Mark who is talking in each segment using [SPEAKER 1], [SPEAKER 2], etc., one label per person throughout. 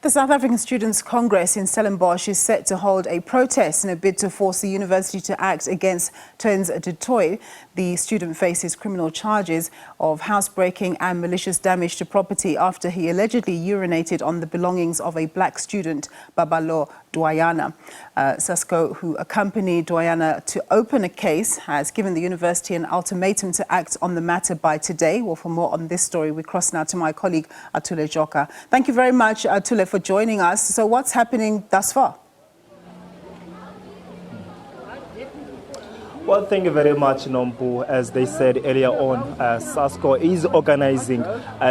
[SPEAKER 1] The South African Students' Congress in Stellenbosch is set to hold a protest in a bid to force the university to act against Theuns du Toit. The student faces criminal charges of housebreaking and malicious damage to property after he allegedly urinated on the belongings of a black student, Babalo Ndwayana. SASCO, who accompanied Ndwayana to open a case, has given the university an ultimatum to act on the matter by today. Well, for more on this story, we cross now to my colleague, Joka. Thank you very much, Atule, for joining us. So what's happening thus far?
[SPEAKER 2] Well, thank you very much, Nompu. As they said earlier on, SASCO is organizing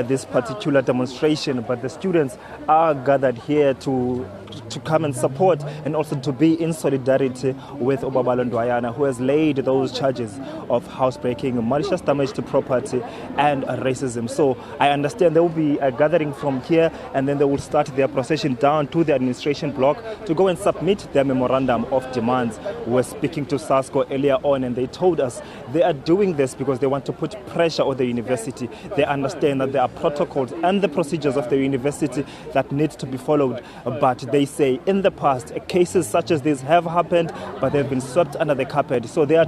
[SPEAKER 2] this particular demonstration, but the students are gathered here to come and support and also to be in solidarity with Babalo Ndwayana, who has laid those charges of housebreaking, malicious damage to property and racism. So I understand they will be gathering from here, and then they will start their procession down to the administration block to go and submit their memorandum of demands. We were speaking to SASCO earlier on, and they told us they are doing this because they want to put pressure on the university. They understand that there are protocols and the procedures of the university that need to be followed, but they say in the past cases such as this have happened, but they've been swept under the carpet. So they are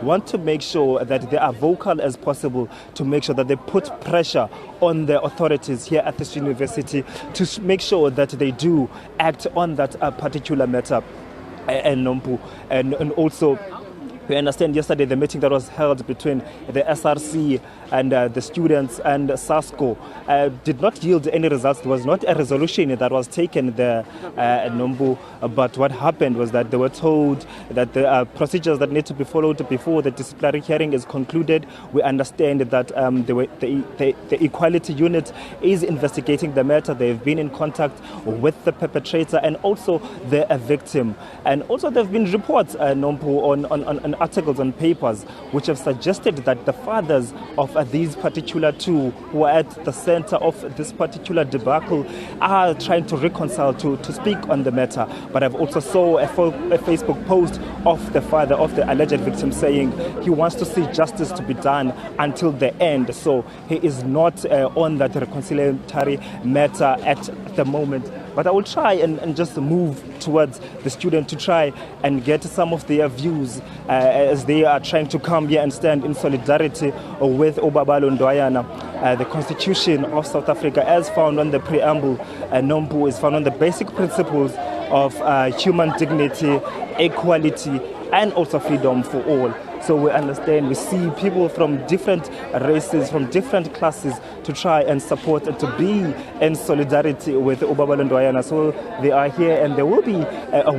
[SPEAKER 2] want to make sure that they are vocal as possible, to make sure that they put pressure on the authorities here at this university to make sure that they do act on that particular matter. And also, we understand yesterday the meeting that was held between the SRC and the students and SASCO did not yield any results. There was not a resolution that was taken there, Nombu, but what happened was that they were told that there are procedures that need to be followed before the disciplinary hearing is concluded. We understand that the Equality Unit is investigating the matter. They've been in contact with the perpetrator and also the victim. And also there have been reports, Nombu, on articles and papers which have suggested that the fathers of these particular two who are at the center of this particular debacle are trying to reconcile, to speak on the matter. But I've also saw a Facebook post of the father of the alleged victim saying he wants to see justice to be done until the end. So he is not on that reconciliatory matter at the moment. But I will try and just move towards the student to try and get some of their views as they are trying to come here and stand in solidarity with Babalo Ndwayana. The Constitution of South Africa, as found on the preamble, Nompu, is found on the basic principles of human dignity, equality, and also freedom for all. So we understand, we see people from different races, from different classes to try and support and to be in solidarity with Babalo Ndwayana. So they are here and they will be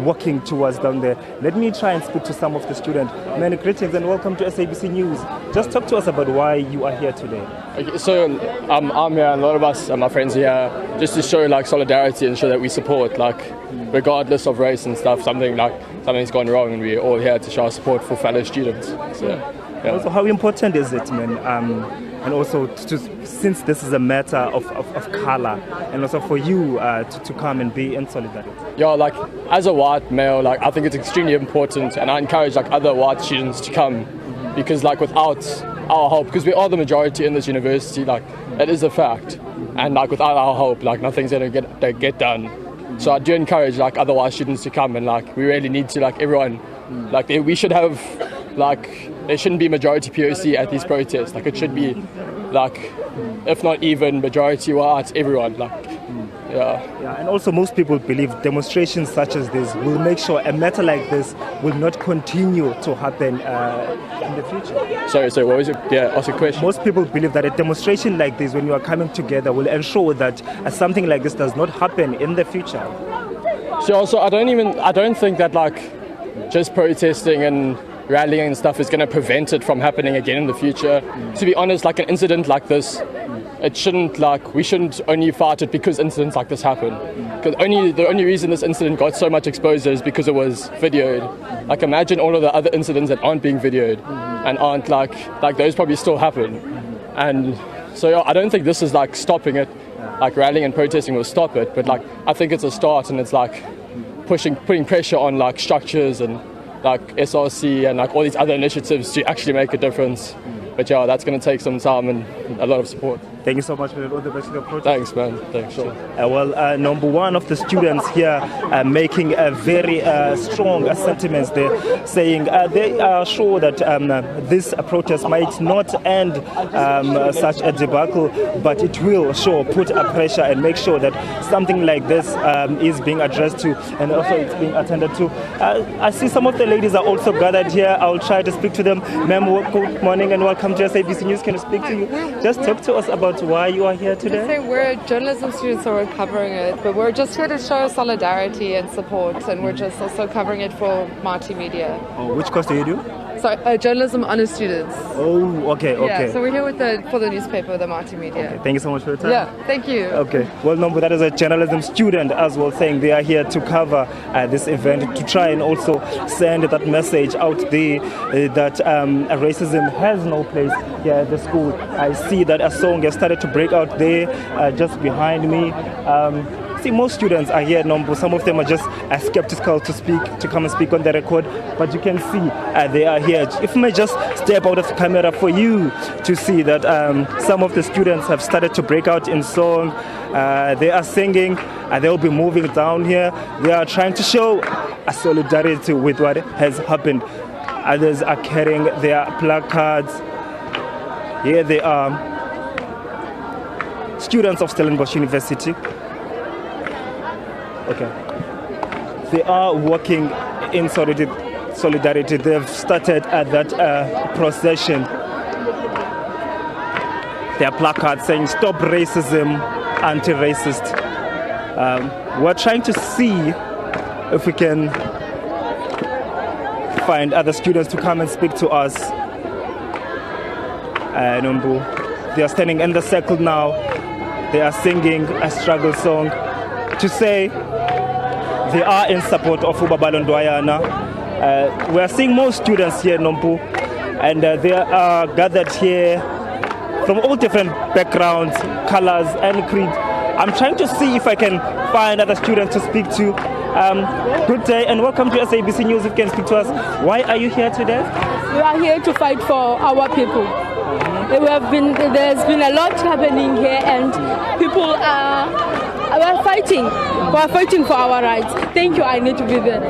[SPEAKER 2] walking towards down there. Let me try and speak to some of the students. Many greetings and welcome to SABC News. Just talk to us about why you are here today. Okay,
[SPEAKER 3] so I'm here and a lot of us, my friends here, just to show solidarity and show that we support, regardless of race and stuff, something's gone wrong, and we're all here to show our support for fellow students. So, yeah.
[SPEAKER 2] Also, how important is it, man? And also, since this is a matter of color, and also for you to come and be in solidarity.
[SPEAKER 3] Yeah, as a white male, I think it's extremely important, and I encourage other white students to come, because without our help, because we are the majority in this university, it is a fact, and without our help, nothing's gonna get done. So I do encourage other white students to come, and we really need to everyone, we should have there shouldn't be majority POC at these protests. It should be if not even majority white, everyone.
[SPEAKER 2] Yeah, and also most people believe demonstrations such as this will make sure a matter like this will not continue to happen in the future.
[SPEAKER 3] Sorry, what was it? Yeah, ask a question.
[SPEAKER 2] Most people believe that a demonstration like this, when you are coming together, will ensure that something like this does not happen in the future.
[SPEAKER 3] So also, I don't think that just protesting and rallying and stuff is going to prevent it from happening again in the future. To be honest, an incident like this, it shouldn't we shouldn't only fight it because incidents like this happen. Because the only reason this incident got so much exposure is because it was videoed. Imagine all of the other incidents that aren't being videoed and aren't those probably still happen. And so yeah, I don't think this is stopping it. Rallying and protesting will stop it, but I think it's a start, and it's putting pressure on structures and SRC and all these other initiatives to actually make a difference. But yeah, that's going to take some time and a lot of support.
[SPEAKER 2] Thank you so much for all the best of the protest.
[SPEAKER 3] Thanks, man. Thanks. Sure.
[SPEAKER 2] Number one of the students here making a very strong sentiments there, saying they are sure that this protest might not end such a debacle, but it will put a pressure and make sure that something like this is being addressed to and also it's being attended to. I see some of the ladies are also gathered here. I'll try to speak to them. Ma'am, good morning and welcome to SABC News. Can I speak to you? Just talk to us about why you are here today.
[SPEAKER 4] We're journalism students, so we're covering it, but we're just here to show solidarity and support, and we're just also covering it for Marty Media.
[SPEAKER 2] Oh, which course do you do?
[SPEAKER 4] Sorry, journalism honors students.
[SPEAKER 2] Oh, okay.
[SPEAKER 4] Yeah, so we're here for the newspaper, the Marty Media.
[SPEAKER 2] Okay, thank you so much for your time.
[SPEAKER 4] Yeah, thank you.
[SPEAKER 2] Okay, well, no, but that is a journalism student as well, saying they are here to cover this event, to try and also send that message out there that racism has no place here at the school. I see that a song has started to break out there just behind me. See, most students are here, Nombo. Some of them are just skeptical to come and speak on the record, but you can see they are here. If I may just step out of the camera for you to see that some of the students have started to break out in song. They are singing, they'll be moving down here. They are trying to show a solidarity with what has happened. Others are carrying their placards. Here they are, students of Stellenbosch University. Okay. They are working in solidarity. They've started at that procession. Their placards saying "Stop racism, anti-racist." We're trying to see if we can find other students to come and speak to us. They are standing in the circle now. They are singing a struggle song to say they are in support of Babalo Ndwayana. We are seeing more students here, Nompu, and they are gathered here from all different backgrounds, colors, and creed. I'm trying to see if I can find other students to speak to. Good day and welcome to SABC News. If you can speak to us, why are you here today?
[SPEAKER 5] We are here to fight for our people. There's been a lot happening here, and people are fighting. We are fighting for our rights. Thank you. I need to be there.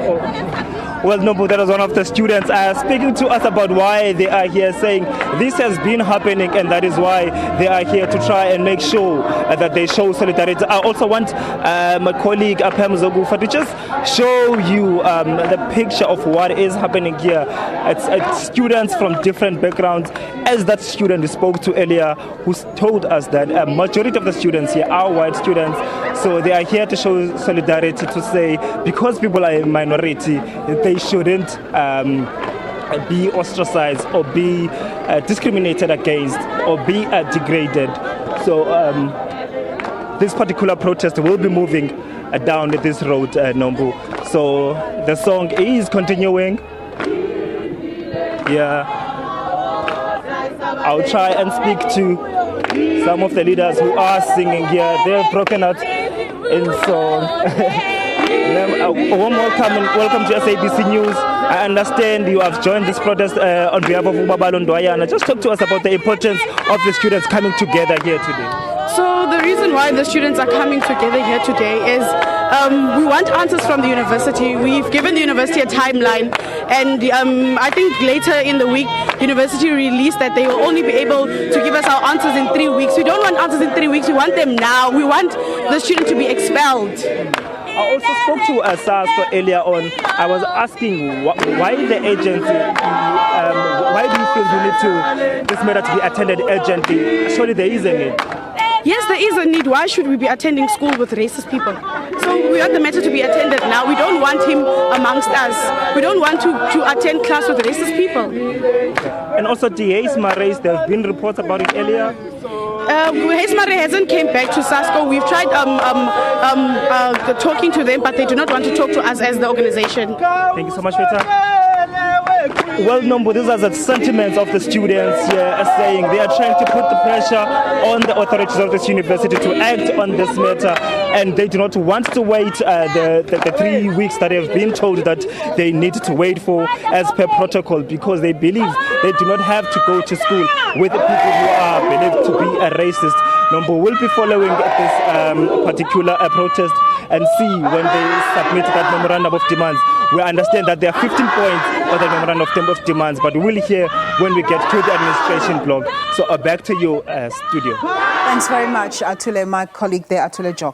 [SPEAKER 2] Well, Nombu, that was one of the students speaking to us about why they are here, saying this has been happening and that is why they are here to try and make sure that they show solidarity. I also want my colleague Apem Zogufa to just show you the picture of what is happening here. It's students from different backgrounds, as that student we spoke to earlier, who told us that a majority of the students here are white students. So they are here to show solidarity, to say because people are a minority, they shouldn't be ostracized or be discriminated against or be degraded. So this particular protest will be moving down this road, Nombu. So the song is continuing. Yeah, I'll try and speak to some of the leaders who are singing here. They've broken out in song. Warm welcome to SABC News. I understand you have joined this protest on behalf of Babalo Ndwayana. Just talk to us about the importance of the students coming together here today.
[SPEAKER 6] So the reason why the students are coming together here today is we want answers from the university. We've given the university a timeline, and I think later in the week, university released that they will only be able to give us our answers in 3 weeks. We don't want answers in 3 weeks. We want them now. We want the student to be expelled.
[SPEAKER 2] I also spoke to SASCO earlier on. I was asking why the agency, why do you feel you need this matter to be attended urgently? Surely there is a need.
[SPEAKER 6] Yes, there is a need. Why should we be attending school with racist people? So we want the matter to be attended now. We don't want him amongst us. We don't want to attend class with racist people.
[SPEAKER 2] And also DA's Marais, there have been reports about it earlier.
[SPEAKER 6] Murray hasn't came back to SASCO. We've tried talking to them, but they do not want to talk to us as the organization.
[SPEAKER 2] Thank you so much for your time. Well, Nombo, these are the sentiments of the students here, saying they are trying to put the pressure on the authorities of this university to act on this matter, and they do not want to wait the 3 weeks that they have been told that they need to wait for as per protocol, because they believe they do not have to go to school with people who are believed to be a racist. Nombo will be following this particular protest and see when they submit that memorandum of demands. We understand that there are 15 points for the memorandum of demands, but we'll hear when we get to the administration block. So back to you, studio.
[SPEAKER 1] Thanks very much, Atule, my colleague there, Atule Joka.